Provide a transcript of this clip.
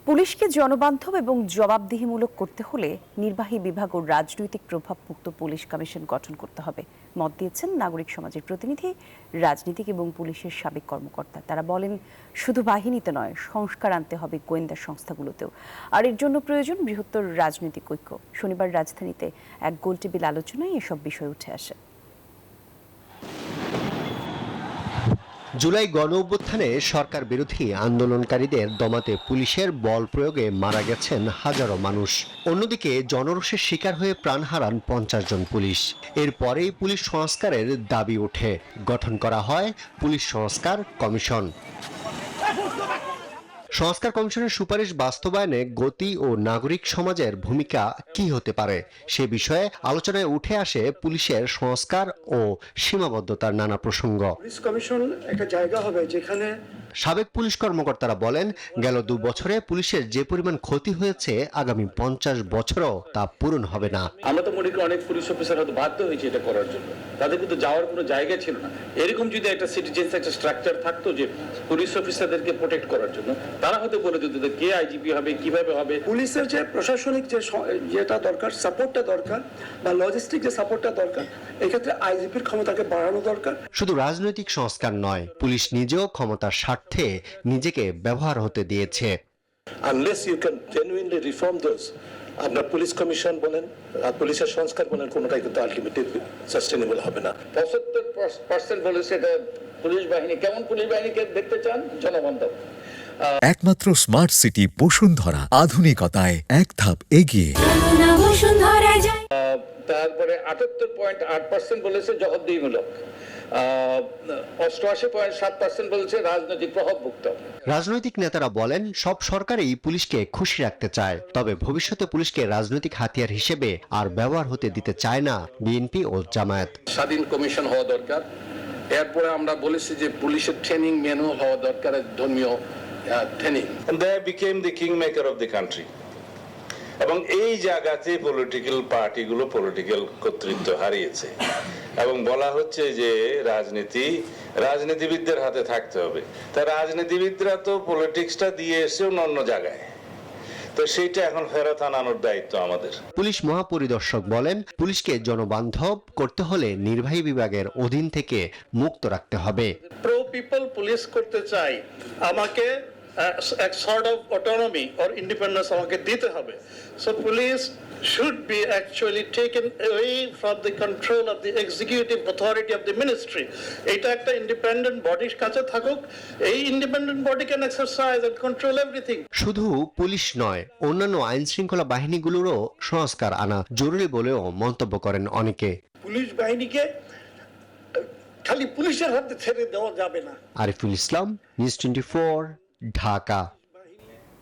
পুলিশকে জনবান্ধব এবং জবাবদিহিমূলক করতে হলে নির্বাহী বিভাগ ও রাজনৈতিক প্রভাবমুক্ত পুলিশ কমিশন গঠন করতে হবে মত দিয়েছেন নাগরিক সমাজের প্রতিনিধি, রাজনীতিক এবং পুলিশের সাবেক কর্মকর্তা। তারা বলেন, শুধু বাহিনীতে নয়, সংস্কার আনতে হবে গোয়েন্দা সংস্থাগুলোতেও, আর এর জন্য প্রয়োজন বৃহত্তর রাজনৈতিক ঐক্য। শনিবার রাজধানীতে এক গোলটেবিল আলোচনায় এসব বিষয় উঠে আসে। জুলাই গণঅভ্যুত্থানে সরকার বিরোধী আন্দোলনকারীদের দমাতে পুলিশের বল প্রয়োগে মারা গেছেন হাজারো মানুষ। অন্যদিকে জনরোষের শিকার হয়ে প্রাণ হারান 50 জন পুলিশ। এরপরেই পুলিশ সংস্কারের দাবি ওঠে, গঠন করা হয় পুলিশ সংস্কার কমিশন। সংস্কার কমিশনের সুপারিশ বাস্তবায়নে গতি ও নাগরিক সমাজের ভূমিকা কি হতে পারে সে বিষয়ে আলোচনায় উঠে আসে পুলিশের সংস্কার ও সীমাবদ্ধতার নানা প্রসঙ্গ। পুলিশ কমিশন একটা জায়গা হবে যেখানে সাবেক পুলিশ কর্মকর্তারা বলেন, গেল 2 বছরে পুলিশের যে পরিমাণ ক্ষতি হয়েছে আগামী 50 বছরও তা পূরণ হবে না। আমরা তো মনে করি অনেক পুলিশ অফিসার হয়তো বাধ্য হয়েছে এটা করার জন্য, তাদের কিন্তু যাওয়ার কোনো জায়গা ছিল না। এরকম যদি একটা সিটিজেন্স একটা স্ট্রাকচার থাকতো যে পুলিশ অফিসারদেরকে প্রোটেক্ট করার জন্য, তারা হয়তো বলে দিত কে আইজিপি হবে, কিভাবে হবে। পুলিশের যে প্রশাসনিক যেটা দরকার, সাপোর্টটা দরকার, বা লজিস্টিক যে সাপোর্টটা দরকার, এক্ষেত্রে আইজিপির ক্ষমতাকে বাড়ানো দরকার। শুধু রাজনৈতিক সংস্কার নয়, পুলিশ নিজেও ক্ষমতার স্বার্থে নিজেকে ব্যবহার হতে দিয়েছে। Unless you can genuinely reform those, আপনার পুলিশ কমিশন বলেন, পুলিশের সংস্কার বলেন, কোনোটাই কিন্তু আলটিমেটলি সাস্টেনেবল হবে না। 75% বলেছে এটা পুলিশ বাহিনী। কেমন পুলিশ বাহিনীকে দেখতে চান? জনবান্ধব। একমাত্র স্মার্ট সিটি বসুন্ধরা, আধুনিকতায় এক ধাপ এগিয়ে। তারপরে 78.8% বলেছে জবাবদিহিমূলক, 88.7% বলেছে রাজনৈতিক প্রভাবমুক্ত। রাজনৈতিক নেতারা বলেন, সব সরকারই পুলিশকে খুশি রাখতে চায়, তবে ভবিষ্যতে পুলিশকে রাজনৈতিক হাতিয়ার হিসেবে আর ব্যবহার হতে দিতে চায় না বিএনপি ও জামায়াত। স্বাধীন কমিশন হওয়া দরকার। এরপরে আমরা বলেছি যে পুলিশের ট্রেনিং ম্যানুয়াল হওয়া দরকার, ধর্মীয় training. They became the kingmaker of the country. এবং এই জায়গাতে পলিটিক্যাল পার্টিগুলো পলিটিক্যাল কর্তৃত্ব হারিয়েছে এবং বলা হচ্ছে যে রাজনীতিবিদদের হাতে থাকতে হবে। তা রাজনীতিবিদরা তো পলিটিক্সটা দিয়ে এসে অন্য জায়গায়, তো সেইটা এখন ফেরত আনানোর দায়িত্ব আমাদের। পুলিশ মহাপরিদর্শক বলেন, পুলিশকে জনবান্ধব করতে হলে নির্বাহী বিভাগের অধীন থেকে মুক্ত রাখতে হবে। প্রো পিপল পুলিশ করতে চাই, আমাকে এক sort of autonomy or independence আমাকে দিতে হবে। So police should be actually taken away from the control of the executive authority of the ministry. এটা একটা ইন্ডিপেন্ডেন্ট বডির কাছে থাকুক, এই independent body can exercise and control everything. শুধু পুলিশ নয়, অন্যান্য আইন শৃঙ্খলা বাহিনীগুলোরও সংস্কার আনা জরুরি বলেও মন্তব্য করেন অনেকে। পুলিশ বাহিনীকে খালি পুলিশের হাতে ছেড়ে দেওয়া যাবে না। আরিফুল ইসলাম, নিউজ 24, ঢাকা।